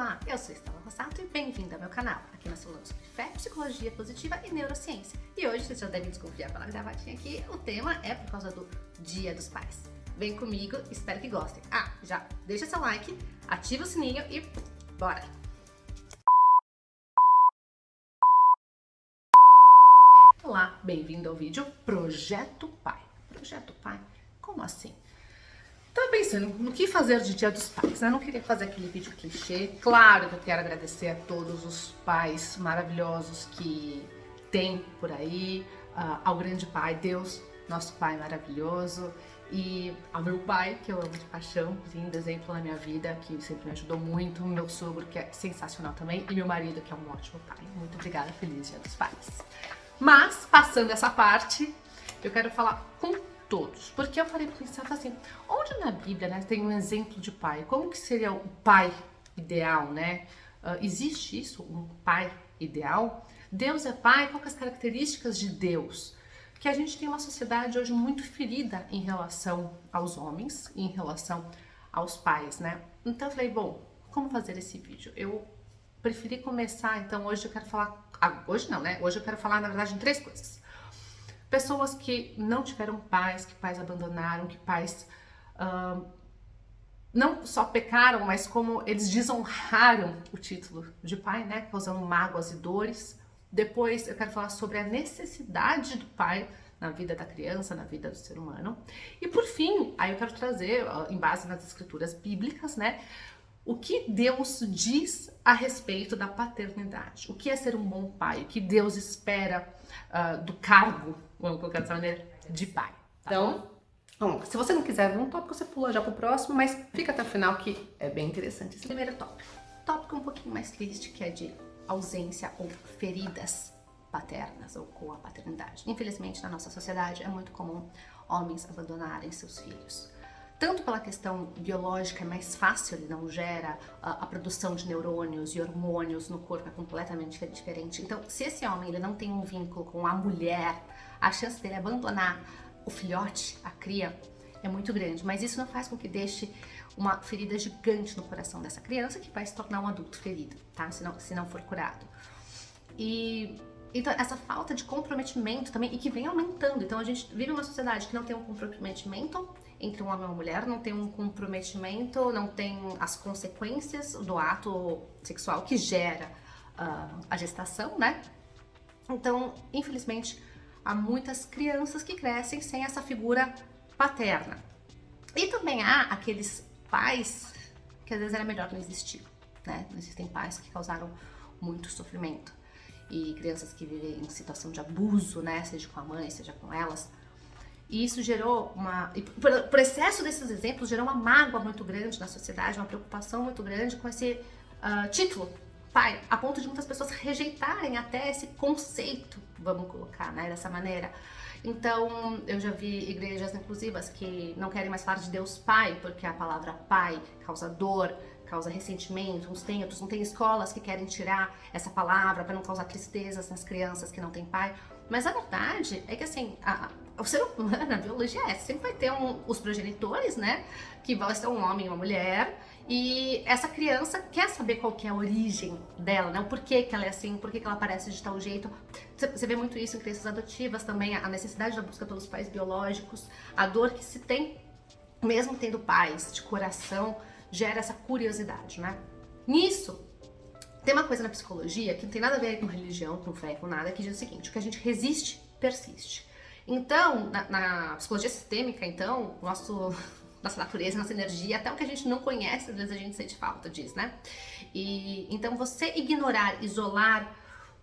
Olá, eu sou Estela Rossato e bem-vinda ao meu canal. Aqui nós falamos sobre fé, psicologia positiva e neurociência. E hoje, vocês já devem desconfiar pela gravatinha aqui, o tema é por causa do Dia dos Pais. Vem comigo, espero que gostem. Já deixa seu like, ativa o sininho e bora! Olá, bem-vindo ao vídeo Projeto Pai. Projeto Pai? Como assim? Tava pensando no que fazer de Dia dos Pais, né? Não queria fazer aquele vídeo clichê. Claro que eu quero agradecer a todos os pais maravilhosos que tem por aí, ao grande pai, Deus, nosso pai maravilhoso, e ao meu pai, que eu amo de paixão, lindo exemplo na minha vida, que sempre me ajudou muito, meu sogro, que é sensacional também, e meu marido, que é um ótimo pai. Muito obrigada, feliz Dia dos Pais. Mas, passando essa parte, eu quero falar com todos, porque eu parei pra pensar assim, onde na Bíblia, né, tem um exemplo de pai? Como que seria o pai ideal, né? Existe isso, um pai ideal? Deus é pai, quais as características de Deus? Que a gente tem uma sociedade hoje muito ferida em relação aos homens, em relação aos pais, né? Então eu falei, bom, como fazer esse vídeo? Eu preferi começar, então hoje eu quero falar, hoje não, né? Hoje eu quero falar, na verdade, em 3 coisas. Pessoas que não tiveram pais, que pais abandonaram, que pais não só pecaram, mas como eles desonraram o título de pai, né? Causando mágoas e dores. Depois eu quero falar sobre a necessidade do pai na vida da criança, na vida do ser humano. E por fim, aí eu quero trazer, em base nas escrituras bíblicas, né? O que Deus diz a respeito da paternidade. O que é ser um bom pai? O que Deus espera do cargo, vamos colocar dessa maneira, de pai. Tá bom, se você não quiser ver um tópico, você pula já pro próximo, mas fica até o final que é bem interessante esse primeiro tópico. Tópico um pouquinho mais triste, que é de ausência ou feridas paternas ou com a paternidade. Infelizmente, na nossa sociedade é muito comum homens abandonarem seus filhos. Tanto pela questão biológica, é mais fácil, ele não gera a produção de neurônios e hormônios no corpo, é completamente diferente. Então, se esse homem ele não tem um vínculo com a mulher, a chance dele abandonar o filhote, a cria, é muito grande. Mas isso não faz com que deixe uma ferida gigante no coração dessa criança, que vai se tornar um adulto ferido, tá? Se não for curado. Então, essa falta de comprometimento também, e que vem aumentando. Então, a gente vive uma sociedade que não tem um comprometimento entre um homem e uma mulher, não tem um comprometimento, não tem as consequências do ato sexual que gera a gestação, né? Então, infelizmente, há muitas crianças que crescem sem essa figura paterna. E também há aqueles pais que às vezes era melhor não existir, né? Existem pais que causaram muito sofrimento. E crianças que vivem em situação de abuso, né? Seja com a mãe, seja com elas. E isso gerou por excesso desses exemplos, gerou uma mágoa muito grande na sociedade, uma preocupação muito grande com esse título, pai, a ponto de muitas pessoas rejeitarem até esse conceito, vamos colocar, né, dessa maneira. Então, eu já vi igrejas inclusivas que não querem mais falar de Deus Pai, porque a palavra pai causa dor, causa ressentimento, uns tem, outros não tem, escolas que querem tirar essa palavra para não causar tristezas nas crianças que não têm pai. Mas a verdade é que, assim, o ser humano, a biologia é essa, sempre vai ter os progenitores, né, que vão ser um homem e uma mulher, e essa criança quer saber qual que é a origem dela, né, o porquê que ela é assim, por que ela aparece de tal jeito. Você vê muito isso em crianças adotivas também, a necessidade da busca pelos pais biológicos, a dor que se tem, mesmo tendo pais de coração, gera essa curiosidade, né. Nisso, tem uma coisa na psicologia que não tem nada a ver com religião, com fé, com nada, que diz o seguinte: o que a gente resiste, persiste. Então, na psicologia sistêmica, então, nossa natureza, nossa energia, até o que a gente não conhece, às vezes a gente sente falta disso, né? E então você ignorar, isolar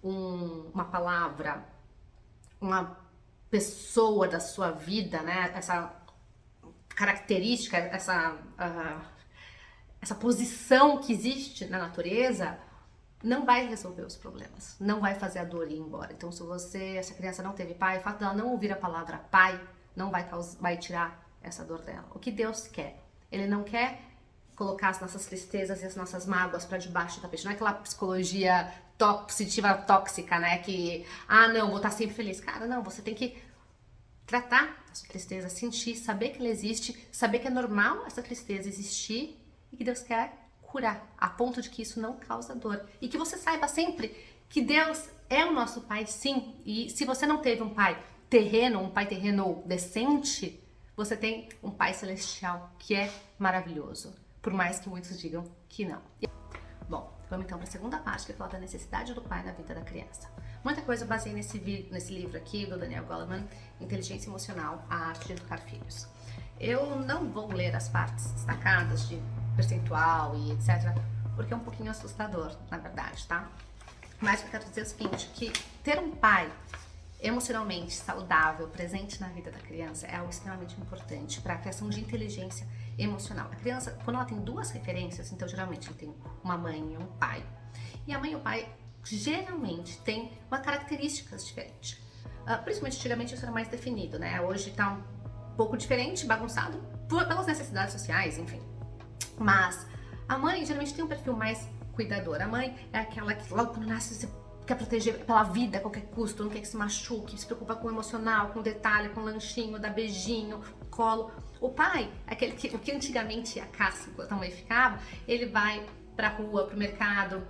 uma palavra, uma pessoa da sua vida, né? Essa característica, essa posição que existe na natureza, não vai resolver os problemas, não vai fazer a dor ir embora. Então, se essa criança não teve pai, o fato dela não ouvir a palavra pai não vai tirar essa dor dela. O que Deus quer? Ele não quer colocar as nossas tristezas e as nossas mágoas para debaixo do tapete. Não é aquela psicologia positiva tóxica, né? Que, não, vou estar sempre feliz. Cara, não, você tem que tratar a sua tristeza, sentir, saber que ela existe, saber que é normal essa tristeza existir e que Deus quer curar, a ponto de que isso não causa dor. E que você saiba sempre que Deus é o nosso Pai, sim. E se você não teve um pai terreno decente, você tem um Pai celestial que é maravilhoso, por mais que muitos digam que não. Bom, vamos então para a segunda parte, que fala da necessidade do pai na vida da criança. Muita coisa eu baseei nesse livro aqui do Daniel Goleman, Inteligência Emocional, a Arte de Educar Filhos. Eu não vou ler as partes destacadas de percentual e etc, porque é um pouquinho assustador, na verdade, tá? Mas eu quero dizer o seguinte, que ter um pai emocionalmente saudável, presente na vida da criança, é algo extremamente importante para a criação de inteligência emocional. A criança, quando ela tem duas referências, então geralmente ela tem uma mãe e um pai, e a mãe e o pai geralmente têm uma características diferentes. Principalmente antigamente isso era mais definido, né? Hoje tá um pouco diferente, bagunçado, pelas necessidades sociais, enfim. Mas a mãe geralmente tem um perfil mais cuidador. A mãe é aquela que logo quando nasce você quer proteger pela vida a qualquer custo, não quer que se machuque, se preocupa com o emocional, com o detalhe, com o lanchinho, dá beijinho, colo. O pai, aquele que, o que antigamente a caça, enquanto a mãe ficava, ele vai pra rua, pro mercado,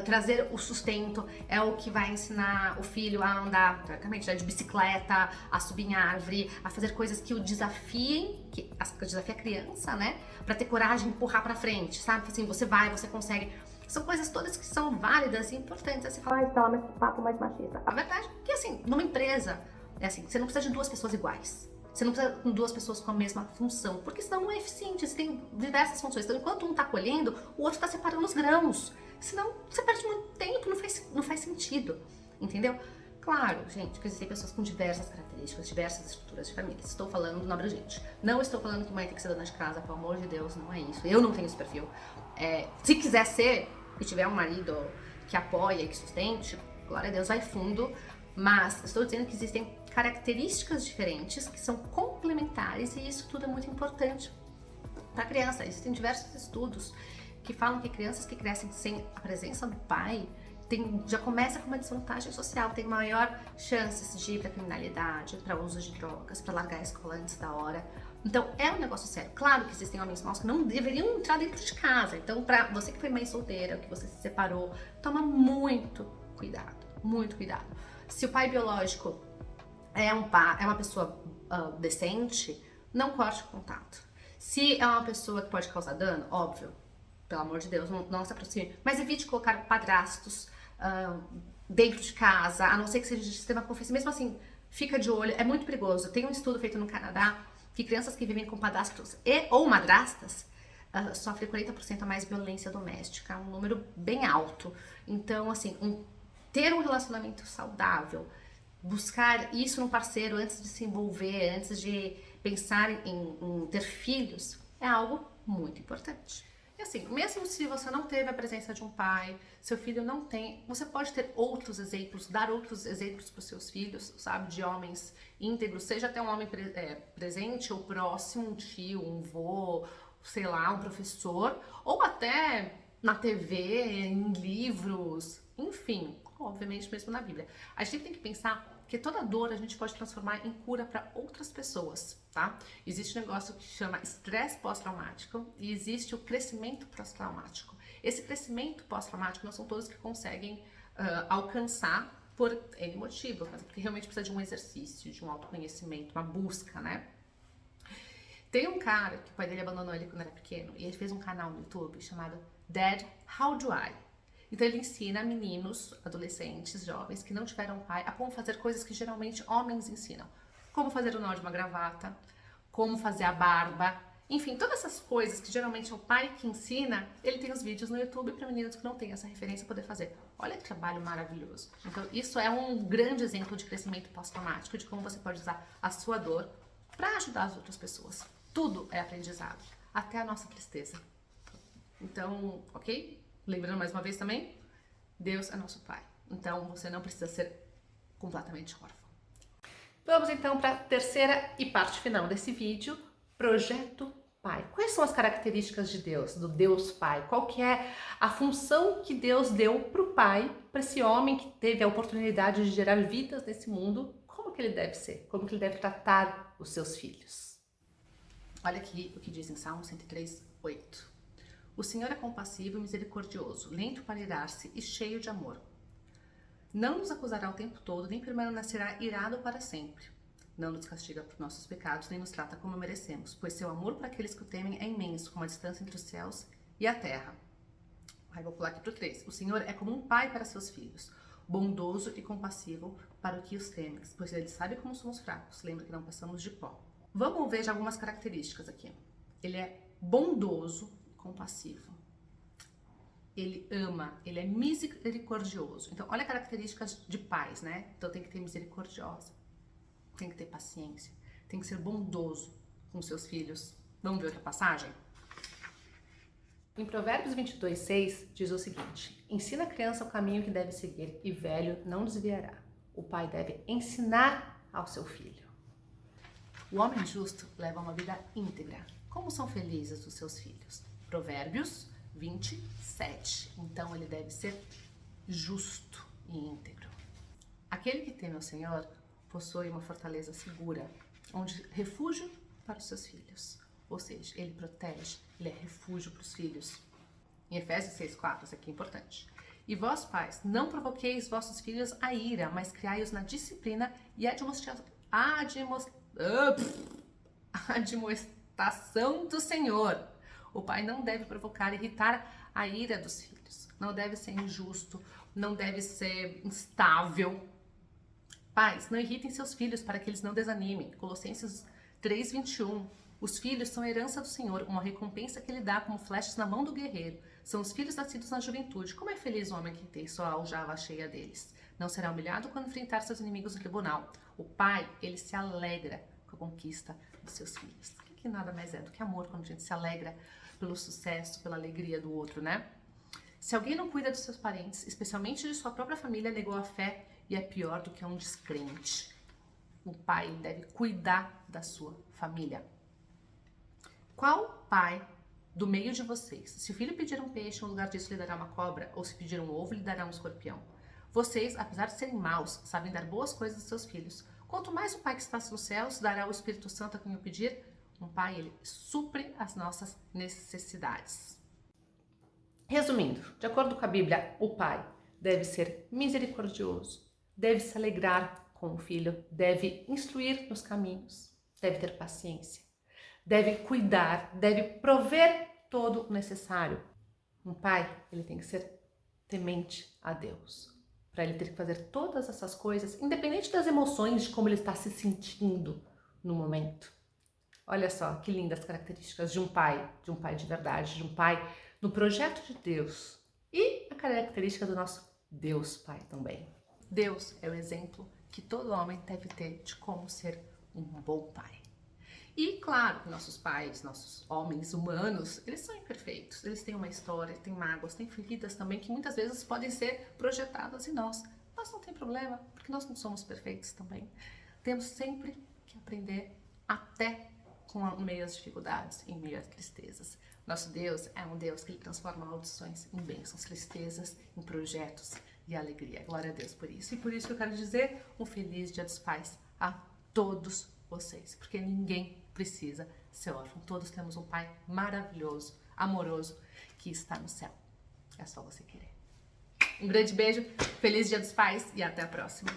trazer o sustento, é o que vai ensinar o filho a andar, teoricamente, de bicicleta, a subir em árvore, a fazer coisas que o desafiem, que desafia a criança, né? Pra ter coragem de empurrar pra frente, sabe? Assim, você vai, você consegue. São coisas todas que são válidas e importantes. Aí você fala, tá, mas que papo mais machista. A verdade é que, assim, numa empresa, é assim, você não precisa de duas pessoas iguais. Você não precisa de duas pessoas com a mesma função, porque senão não é eficiente, você tem diversas funções. Então, enquanto um tá colhendo, o outro tá separando os grãos. Senão, você perde muito tempo, não faz sentido, entendeu? Claro, gente, que existem pessoas com diversas características, diversas estruturas de família. Estou falando no abrangente. Não estou falando que mãe tem que ser dona de casa, pelo amor de Deus, não é isso. Eu não tenho esse perfil. Se quiser ser e tiver um marido que apoia e que sustente, glória a Deus, vai fundo. Mas estou dizendo que existem características diferentes que são complementares e isso tudo é muito importante para a criança. Existem diversos estudos que falam que crianças que crescem sem a presença do pai já começa com uma desvantagem social, tem maior chances de ir para criminalidade, para uso de drogas, para largar a escola antes da hora. Então é um negócio sério. Claro que existem homens maus que não deveriam entrar dentro de casa. Então, para você que foi mãe solteira, que você se separou, toma muito cuidado, muito cuidado. Se o pai biológico é uma pessoa decente, não corte o contato. Se é uma pessoa que pode causar dano, óbvio, pelo amor de Deus, não se aproxime. Mas evite colocar padrastos dentro de casa, a não ser que seja de sistema confiança. Mesmo assim, fica de olho, é muito perigoso. Tem um estudo feito no Canadá que crianças que vivem com padrastos ou madrastas sofrem 40% a mais violência doméstica, um número bem alto. Então, assim, ter um relacionamento saudável, buscar isso no parceiro antes de se envolver, antes de pensar em ter filhos, é algo muito importante. E assim, mesmo se você não teve a presença de um pai, seu filho não tem, você pode ter outros exemplos, dar outros exemplos para os seus filhos, sabe, de homens íntegros, seja até um homem presente ou próximo, um tio, um vô, sei lá, um professor, ou até na TV, em livros, enfim, obviamente mesmo na Bíblia. A gente tem que pensar que toda dor a gente pode transformar em cura para outras pessoas, tá? Existe um negócio que chama estresse pós-traumático e existe o crescimento pós-traumático. Esse crescimento pós-traumático não são todos que conseguem alcançar por N motivos, mas porque realmente precisa de um exercício, de um autoconhecimento, uma busca, né? Tem um cara que o pai dele abandonou ele quando era pequeno e ele fez um canal no YouTube chamado Dad, How Do I? Então ele ensina meninos, adolescentes, jovens que não tiveram pai a como fazer coisas que geralmente homens ensinam. Como fazer o nó de uma gravata, como fazer a barba, enfim, todas essas coisas que geralmente é o pai que ensina, ele tem os vídeos no YouTube para meninos que não têm essa referência poder fazer. Olha que trabalho maravilhoso. Então isso é um grande exemplo de crescimento pós-traumático, de como você pode usar a sua dor para ajudar as outras pessoas. Tudo é aprendizado, até a nossa tristeza. Então, ok? Lembrando mais uma vez também, Deus é nosso Pai. Então, você não precisa ser completamente órfão. Vamos então para a terceira e parte final desse vídeo, Projeto Pai. Quais são as características de Deus, do Deus Pai? Qual que é a função que Deus deu para o Pai, para esse homem que teve a oportunidade de gerar vidas nesse mundo? Como que ele deve ser? Como que ele deve tratar os seus filhos? Olha aqui o que diz em Salmo 103:8. O Senhor é compassivo e misericordioso, lento para irar-se e cheio de amor. Não nos acusará o tempo todo, nem permanecerá irado para sempre. Não nos castiga por nossos pecados, nem nos trata como merecemos, pois seu amor para aqueles que o temem é imenso, como a distância entre os céus e a terra. Aí vou pular aqui pro 3. O Senhor é como um pai para seus filhos, bondoso e compassivo para o que os temem, pois ele sabe como somos fracos, lembra que não passamos de pó. Vamos ver já algumas características aqui. Ele é bondoso e compassivo. Ele ama, ele é misericordioso. Então, olha características de pais, né? Então, tem que ter misericordiosa, tem que ter paciência, tem que ser bondoso com seus filhos. Vamos ver outra passagem? Em Provérbios 22:6 diz o seguinte: ensina a criança o caminho que deve seguir e velho não desviará. O pai deve ensinar ao seu filho. O homem justo leva uma vida íntegra. Como são felizes os seus filhos? Provérbios 27. Então ele deve ser justo e íntegro. Aquele que teme ao Senhor possui uma fortaleza segura, onde refúgio para os seus filhos. Ou seja, ele protege, ele é refúgio para os filhos. Em Efésios 6:4, isso aqui é importante. E vós, pais, não provoqueis vossos filhos a ira, mas criai-os na disciplina e admoestação do Senhor. O pai não deve provocar e irritar a ira dos filhos. Não deve ser injusto, não deve ser instável. Pais, não irritem seus filhos para que eles não desanimem. Colossenses 3:21. Os filhos são a herança do Senhor, uma recompensa que ele dá como flechas na mão do guerreiro. São os filhos nascidos na juventude. Como é feliz o homem que tem sua aljava cheia deles. Não será humilhado quando enfrentar seus inimigos no tribunal. O pai, ele se alegra com a conquista dos seus filhos. Que nada mais é do que amor quando a gente se alegra pelo sucesso, pela alegria do outro, né? Se alguém não cuida dos seus parentes, especialmente de sua própria família, negou a fé e é pior do que um descrente. O pai deve cuidar da sua família. Qual pai do meio de vocês, se o filho pedir um peixe, no lugar disso lhe dará uma cobra, ou se pedir um ovo, lhe dará um escorpião? Vocês, apesar de serem maus, sabem dar boas coisas aos seus filhos. Quanto mais o Pai que está nos céus dará o Espírito Santo a quem o pedir. Um pai, ele supre as nossas necessidades. Resumindo, de acordo com a Bíblia, o pai deve ser misericordioso, deve se alegrar com o filho, deve instruir nos caminhos, deve ter paciência, deve cuidar, deve prover todo o necessário. Um pai, ele tem que ser temente a Deus, para ele ter que fazer todas essas coisas, independente das emoções, de como ele está se sentindo no momento. Olha só que lindas características de um pai de verdade, de um pai no projeto de Deus. E a característica do nosso Deus Pai também. Deus é o exemplo que todo homem deve ter de como ser um bom pai. E claro, nossos pais, nossos homens humanos, eles são imperfeitos, eles têm uma história, têm mágoas, têm feridas também que muitas vezes podem ser projetadas em nós. Mas não tem problema, porque nós não somos perfeitos também. Temos sempre que aprender até com meio às dificuldades, em meio às tristezas. Nosso Deus é um Deus que ele transforma maldições em bênçãos, tristezas em projetos e alegria. Glória a Deus por isso. E por isso que eu quero dizer um feliz Dia dos Pais a todos vocês, porque ninguém precisa ser órfão. Todos temos um pai maravilhoso, amoroso, que está no céu. É só você querer. Um grande beijo, feliz Dia dos Pais e até a próxima.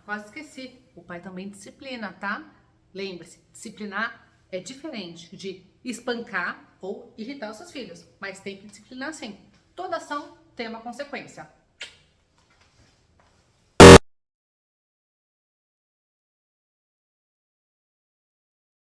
Quase esqueci. O pai também disciplina, tá? Lembre-se, disciplinar é diferente de espancar ou irritar os seus filhos, mas tem que disciplinar sim. Toda ação tem uma consequência.